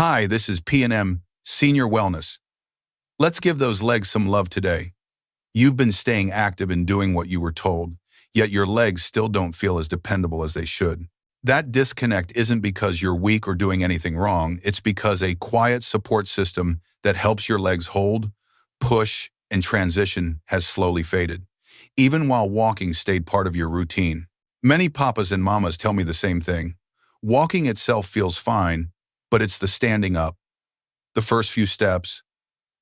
Hi, this is P&M Senior Wellness. Let's give those legs some love today. You've been staying active and doing what you were told, yet your legs still don't feel as dependable as they should. That disconnect isn't because you're weak or doing anything wrong, it's because a quiet support system that helps your legs hold, push, and transition has slowly faded, even while walking stayed part of your routine. Many papas and mamas tell me the same thing. Walking itself feels fine, but it's the standing up, the first few steps,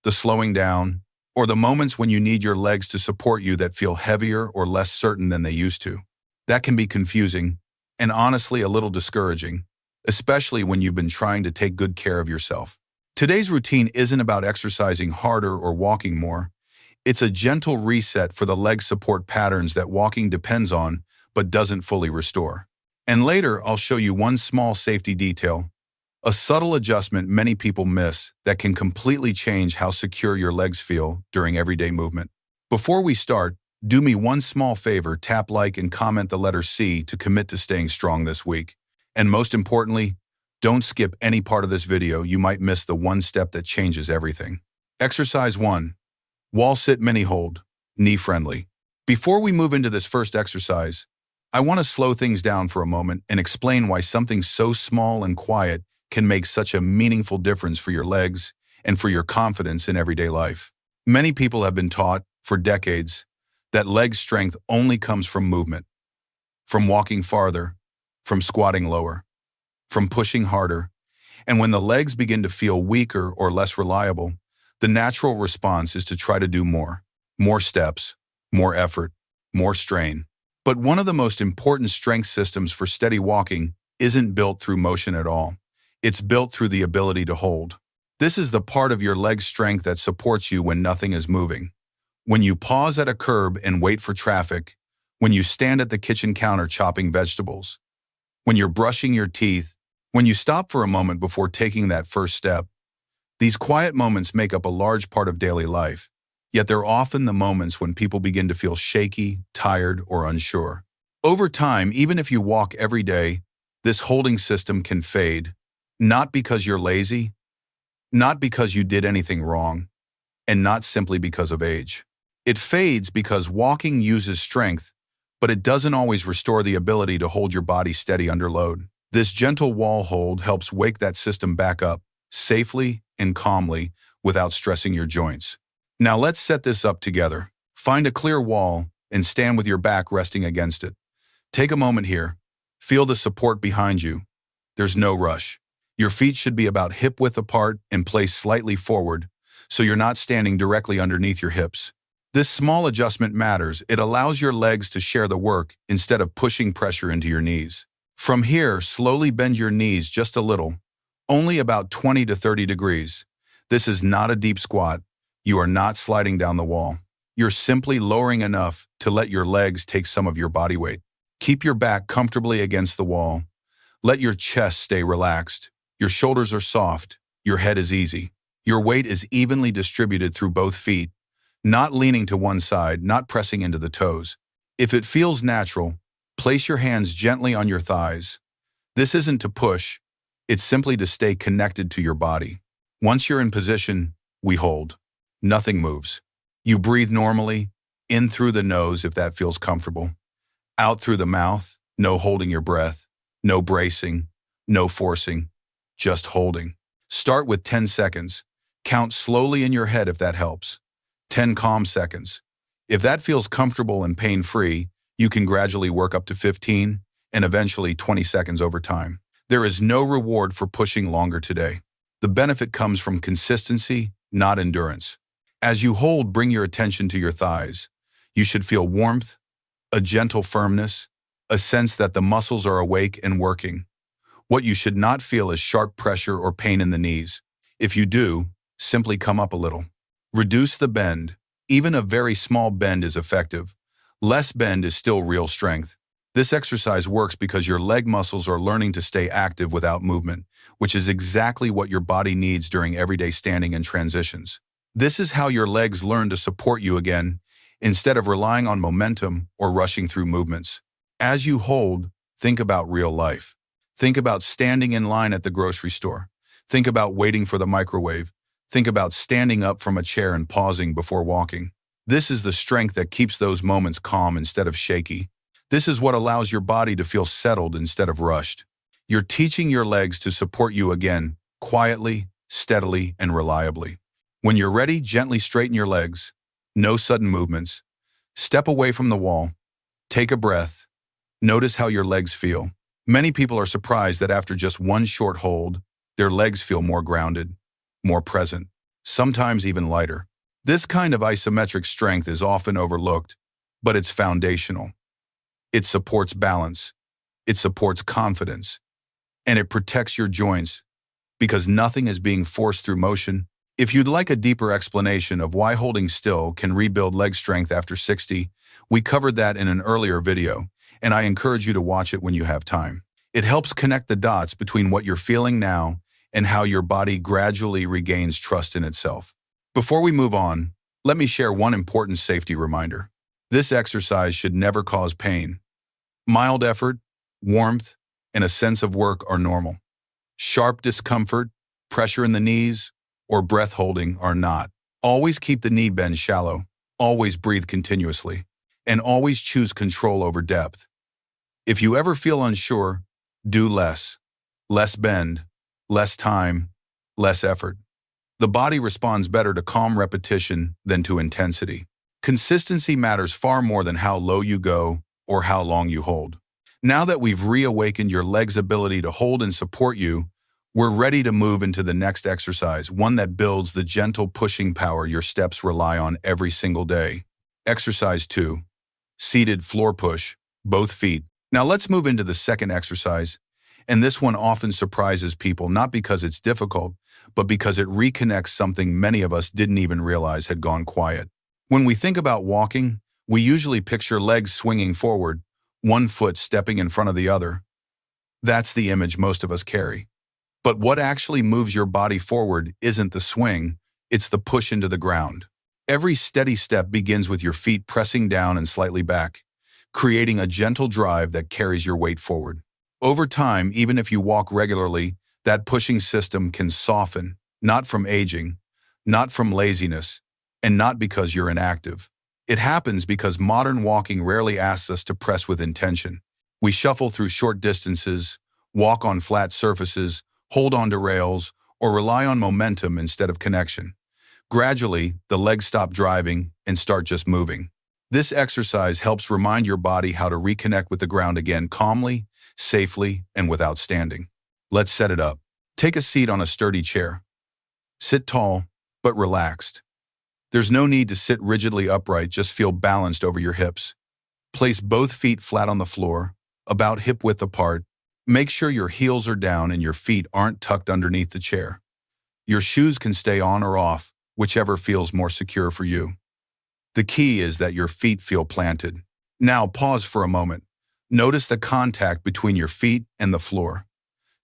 the slowing down, or the moments when you need your legs to support you that feel heavier or less certain than they used to. That can be confusing and honestly a little discouraging, especially when you've been trying to take good care of yourself. Today's routine isn't about exercising harder or walking more. It's a gentle reset for the leg support patterns that walking depends on but doesn't fully restore. And later, I'll show you one small safety detail, a subtle adjustment many people miss that can completely change how secure your legs feel during everyday movement. Before we start, do me one small favor, tap like and comment the letter C to commit to staying strong this week. And most importantly, don't skip any part of this video. You might miss the one step that changes everything. Exercise 1. Wall sit mini hold, knee friendly. Before we move into this first exercise, I want to slow things down for a moment and explain why something so small and quiet can make such a meaningful difference for your legs and for your confidence in everyday life. Many people have been taught, for decades, that leg strength only comes from movement, from walking farther, from squatting lower, from pushing harder. And when the legs begin to feel weaker or less reliable, the natural response is to try to do more steps, more effort, more strain. But one of the most important strength systems for steady walking isn't built through motion at all. It's built through the ability to hold. This is the part of your leg strength that supports you when nothing is moving. When you pause at a curb and wait for traffic, when you stand at the kitchen counter chopping vegetables, when you're brushing your teeth, when you stop for a moment before taking that first step. These quiet moments make up a large part of daily life, yet they're often the moments when people begin to feel shaky, tired, or unsure. Over time, even if you walk every day, this holding system can fade. Not because you're lazy, not because you did anything wrong, and not simply because of age. It fades because walking uses strength, but it doesn't always restore the ability to hold your body steady under load. This gentle wall hold helps wake that system back up, safely and calmly, without stressing your joints. Now let's set this up together. Find a clear wall and stand with your back resting against it. Take a moment here. Feel the support behind you. There's no rush. Your feet should be about hip-width apart and placed slightly forward, so you're not standing directly underneath your hips. This small adjustment matters. It allows your legs to share the work instead of pushing pressure into your knees. From here, slowly bend your knees just a little, only about 20 to 30 degrees. This is not a deep squat. You are not sliding down the wall. You're simply lowering enough to let your legs take some of your body weight. Keep your back comfortably against the wall. Let your chest stay relaxed. Your shoulders are soft, your head is easy. Your weight is evenly distributed through both feet, not leaning to one side, not pressing into the toes. If it feels natural, place your hands gently on your thighs. This isn't to push, it's simply to stay connected to your body. Once you're in position, we hold. Nothing moves. You breathe normally, in through the nose if that feels comfortable, out through the mouth, no holding your breath, no bracing, no forcing. Just holding. Start with 10 seconds. Count slowly in your head if that helps. 10 calm seconds. If that feels comfortable and pain-free, you can gradually work up to 15 and eventually 20 seconds over time. There is no reward for pushing longer today. The benefit comes from consistency, not endurance. As you hold, bring your attention to your thighs. You should feel warmth, a gentle firmness, a sense that the muscles are awake and working. What you should not feel is sharp pressure or pain in the knees. If you do, simply come up a little. Reduce the bend. Even a very small bend is effective. Less bend is still real strength. This exercise works because your leg muscles are learning to stay active without movement, which is exactly what your body needs during everyday standing and transitions. This is how your legs learn to support you again, instead of relying on momentum or rushing through movements. As you hold, think about real life. Think about standing in line at the grocery store. Think about waiting for the microwave. Think about standing up from a chair and pausing before walking. This is the strength that keeps those moments calm instead of shaky. This is what allows your body to feel settled instead of rushed. You're teaching your legs to support you again, quietly, steadily, and reliably. When you're ready, gently straighten your legs. No sudden movements. Step away from the wall. Take a breath. Notice how your legs feel. Many people are surprised that after just one short hold, their legs feel more grounded, more present, sometimes even lighter. This kind of isometric strength is often overlooked, but it's foundational. It supports balance, it supports confidence, and it protects your joints because nothing is being forced through motion. If you'd like a deeper explanation of why holding still can rebuild leg strength after 60, we covered that in an earlier video, and I encourage you to watch it when you have time. It helps connect the dots between what you're feeling now and how your body gradually regains trust in itself. Before we move on, let me share one important safety reminder. This exercise should never cause pain. Mild effort, warmth, and a sense of work are normal. Sharp discomfort, pressure in the knees, or breath holding are not. Always keep the knee bend shallow, always breathe continuously, and always choose control over depth. If you ever feel unsure, do less. Less bend, less time, less effort. The body responds better to calm repetition than to intensity. Consistency matters far more than how low you go or how long you hold. Now that we've reawakened your leg's ability to hold and support you, we're ready to move into the next exercise, one that builds the gentle pushing power your steps rely on every single day. Exercise 2. Seated floor push, both feet. Now let's move into the second exercise, and this one often surprises people not because it's difficult, but because it reconnects something many of us didn't even realize had gone quiet. When we think about walking, we usually picture legs swinging forward, one foot stepping in front of the other. That's the image most of us carry. But what actually moves your body forward isn't the swing, it's the push into the ground. Every steady step begins with your feet pressing down and slightly back, creating a gentle drive that carries your weight forward. Over time, even if you walk regularly, that pushing system can soften, not from aging, not from laziness, and not because you're inactive. It happens because modern walking rarely asks us to press with intention. We shuffle through short distances, walk on flat surfaces, hold on to rails, or rely on momentum instead of connection. Gradually, the legs stop driving and start just moving. This exercise helps remind your body how to reconnect with the ground again calmly, safely, and without standing. Let's set it up. Take a seat on a sturdy chair. Sit tall, but relaxed. There's no need to sit rigidly upright, just feel balanced over your hips. Place both feet flat on the floor, about hip width apart. Make sure your heels are down and your feet aren't tucked underneath the chair. Your shoes can stay on or off, whichever feels more secure for you. The key is that your feet feel planted. Now pause for a moment. Notice the contact between your feet and the floor.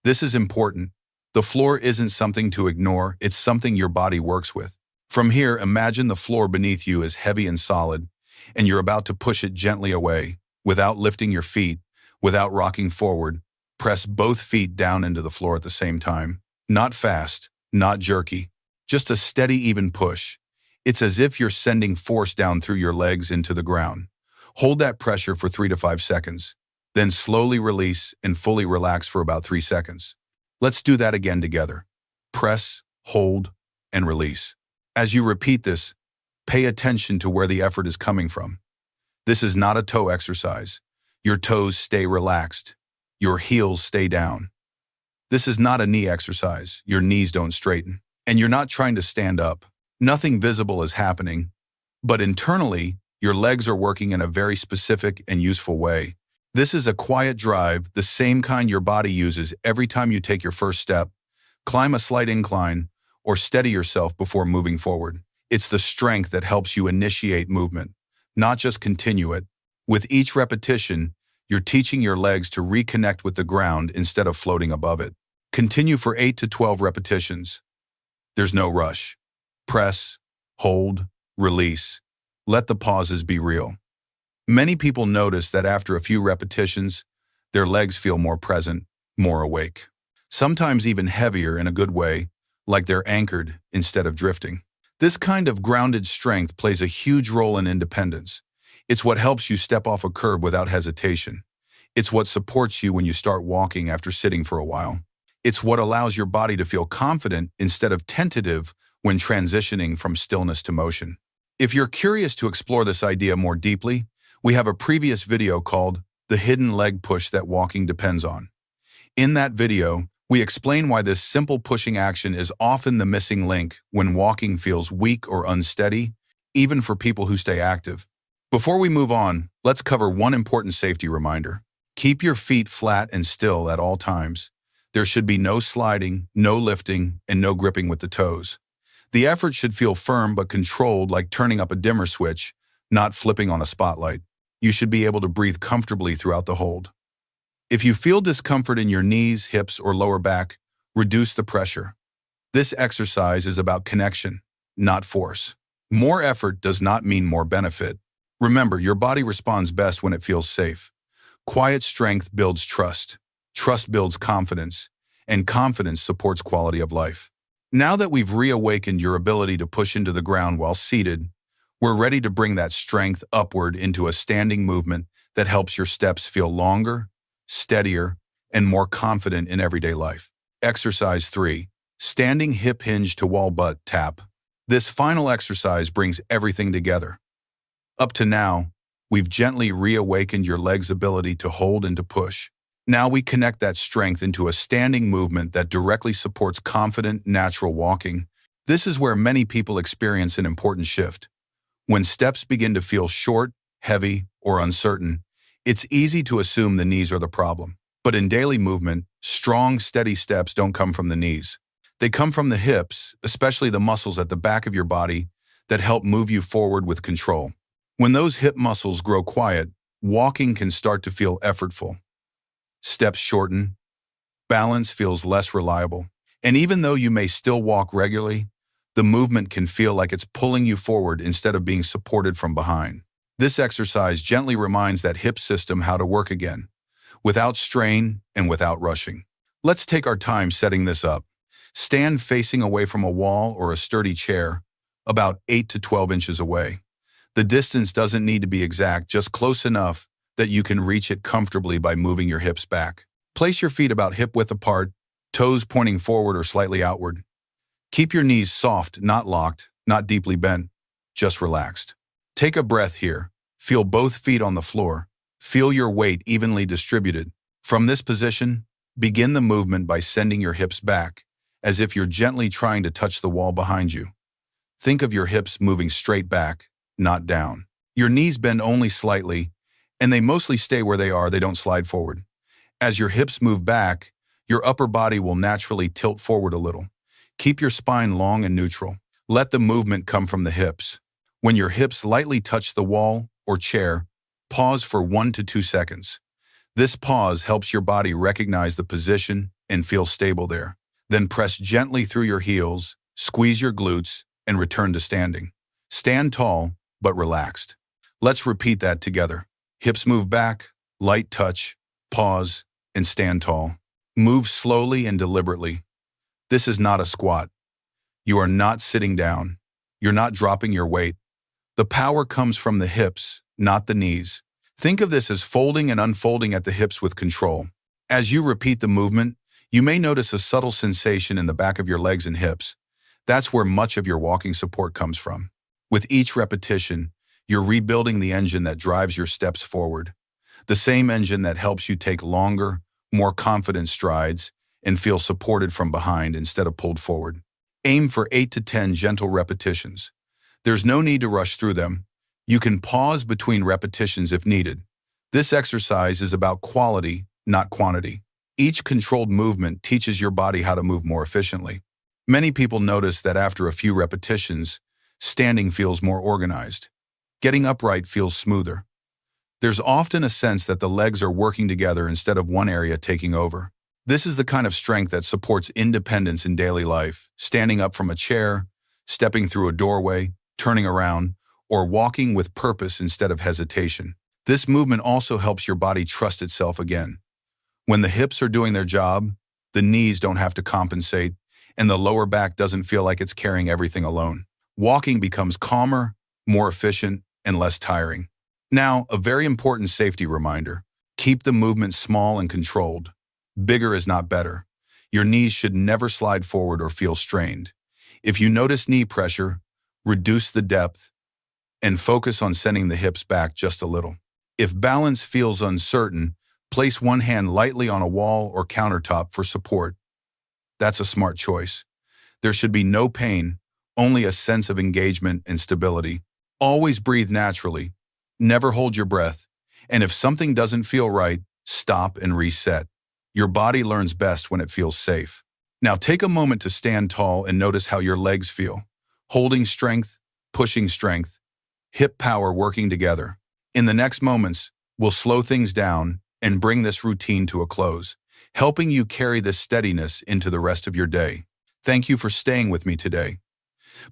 This is important. The floor isn't something to ignore, it's something your body works with. From here, imagine the floor beneath you is heavy and solid, and you're about to push it gently away, without lifting your feet, without rocking forward. Press both feet down into the floor at the same time. Not fast, not jerky, just a steady, even push. It's as if you're sending force down through your legs into the ground. Hold that pressure for 3 to 5 seconds, then slowly release and fully relax for about 3 seconds. Let's do that again together. Press, hold, and release. As you repeat this, pay attention to where the effort is coming from. This is not a toe exercise. Your toes stay relaxed. Your heels stay down. This is not a knee exercise. Your knees don't straighten. And you're not trying to stand up. Nothing visible is happening. But internally, your legs are working in a very specific and useful way. This is a quiet drive, the same kind your body uses every time you take your first step, climb a slight incline, or steady yourself before moving forward. It's the strength that helps you initiate movement, not just continue it. With each repetition, you're teaching your legs to reconnect with the ground instead of floating above it. Continue for 8 to 12 repetitions. There's no rush. Press, hold, release. Let the pauses be real. Many people notice that after a few repetitions, their legs feel more present, more awake. sometimes even heavier in a good way, like they're anchored instead of drifting. This kind of grounded strength plays a huge role in independence. It's what helps you step off a curb without hesitation. It's what supports you when you start walking after sitting for a while. It's what allows your body to feel confident instead of tentative when transitioning from stillness to motion. If you're curious to explore this idea more deeply, we have a previous video called "The Hidden Leg Push That Walking Depends On." In that video, we explain why this simple pushing action is often the missing link when walking feels weak or unsteady, even for people who stay active. Before we move on, let's cover one important safety reminder. Keep your feet flat and still at all times. There should be no sliding, no lifting, and no gripping with the toes. The effort should feel firm but controlled, like turning up a dimmer switch, not flipping on a spotlight. You should be able to breathe comfortably throughout the hold. If you feel discomfort in your knees, hips, or lower back, reduce the pressure. This exercise is about connection, not force. More effort does not mean more benefit. Remember, your body responds best when it feels safe. Quiet strength builds trust. Trust builds confidence, and confidence supports quality of life. Now that we've reawakened your ability to push into the ground while seated, we're ready to bring that strength upward into a standing movement that helps your steps feel longer, steadier, and more confident in everyday life. Exercise 3. Standing hip hinge to wall butt tap. This final exercise brings everything together. Up to now, we've gently reawakened your leg's ability to hold and to push. Now we connect that strength into a standing movement that directly supports confident, natural walking. This is where many people experience an important shift. When steps begin to feel short, heavy, or uncertain, it's easy to assume the knees are the problem. But in daily movement, strong, steady steps don't come from the knees. They come from the hips, especially the muscles at the back of your body that help move you forward with control. When those hip muscles grow quiet, walking can start to feel effortful. Steps shorten, balance feels less reliable, and even though you may still walk regularly, the movement can feel like it's pulling you forward instead of being supported from behind. This exercise gently reminds that hip system how to work again, without strain and without rushing. Let's take our time setting this up. Stand facing away from a wall or a sturdy chair, about 8 to 12 inches away. The distance doesn't need to be exact, just close enough that you can reach it comfortably by moving your hips back. Place your feet about hip width apart, toes pointing forward or slightly outward. Keep your knees soft, not locked, not deeply bent, just relaxed. Take a breath here. Feel both feet on the floor. Feel your weight evenly distributed. From this position, begin the movement by sending your hips back, as if you're gently trying to touch the wall behind you. Think of your hips moving straight back, not down. Your knees bend only slightly, and they mostly stay where they are, they don't slide forward. As your hips move back, your upper body will naturally tilt forward a little. Keep your spine long and neutral. Let the movement come from the hips. When your hips lightly touch the wall or chair, pause for 1 to 2 seconds. This pause helps your body recognize the position and feel stable there. Then press gently through your heels, squeeze your glutes, and return to standing. Stand tall, but relaxed. Let's repeat that together. Hips move back, light touch, pause, and stand tall. Move slowly and deliberately. This is not a squat. You are not sitting down. You're not dropping your weight. The power comes from the hips, not the knees. Think of this as folding and unfolding at the hips with control. As you repeat the movement, you may notice a subtle sensation in the back of your legs and hips. That's where much of your walking support comes from. With each repetition, you're rebuilding the engine that drives your steps forward. The same engine that helps you take longer, more confident strides and feel supported from behind instead of pulled forward. Aim for 8 to 10 gentle repetitions. There's no need to rush through them. You can pause between repetitions if needed. This exercise is about quality, not quantity. Each controlled movement teaches your body how to move more efficiently. Many people notice that after a few repetitions, standing feels more organized. Getting upright feels smoother. There's often a sense that the legs are working together instead of one area taking over. This is the kind of strength that supports independence in daily life, standing up from a chair, stepping through a doorway, turning around, or walking with purpose instead of hesitation. This movement also helps your body trust itself again. When the hips are doing their job, the knees don't have to compensate, and the lower back doesn't feel like it's carrying everything alone. Walking becomes calmer, more efficient, and less tiring. Now, a very important safety reminder. Keep the movement small and controlled. Bigger is not better. Your knees should never slide forward or feel strained. If you notice knee pressure, reduce the depth and focus on sending the hips back just a little. If balance feels uncertain, place one hand lightly on a wall or countertop for support. That's a smart choice. There should be no pain, only a sense of engagement and stability. Always breathe naturally. Never hold your breath. And if something doesn't feel right, stop and reset. Your body learns best when it feels safe. Now take a moment to stand tall and notice how your legs feel. Holding strength, pushing strength, hip power working together. In the next moments, we'll slow things down and bring this routine to a close, helping you carry this steadiness into the rest of your day. Thank you for staying with me today.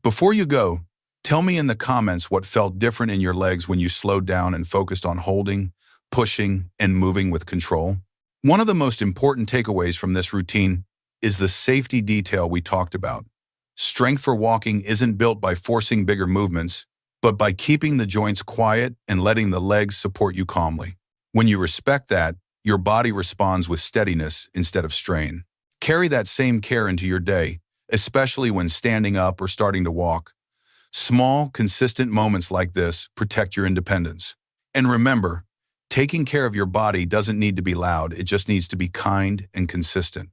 Before you go, tell me in the comments what felt different in your legs when you slowed down and focused on holding, pushing, and moving with control. One of the most important takeaways from this routine is the safety detail we talked about. Strength for walking isn't built by forcing bigger movements, but by keeping the joints quiet and letting the legs support you calmly. When you respect that, your body responds with steadiness instead of strain. Carry that same care into your day, especially when standing up or starting to walk. Small, consistent moments like this protect your independence. And remember, taking care of your body doesn't need to be loud, it just needs to be kind and consistent.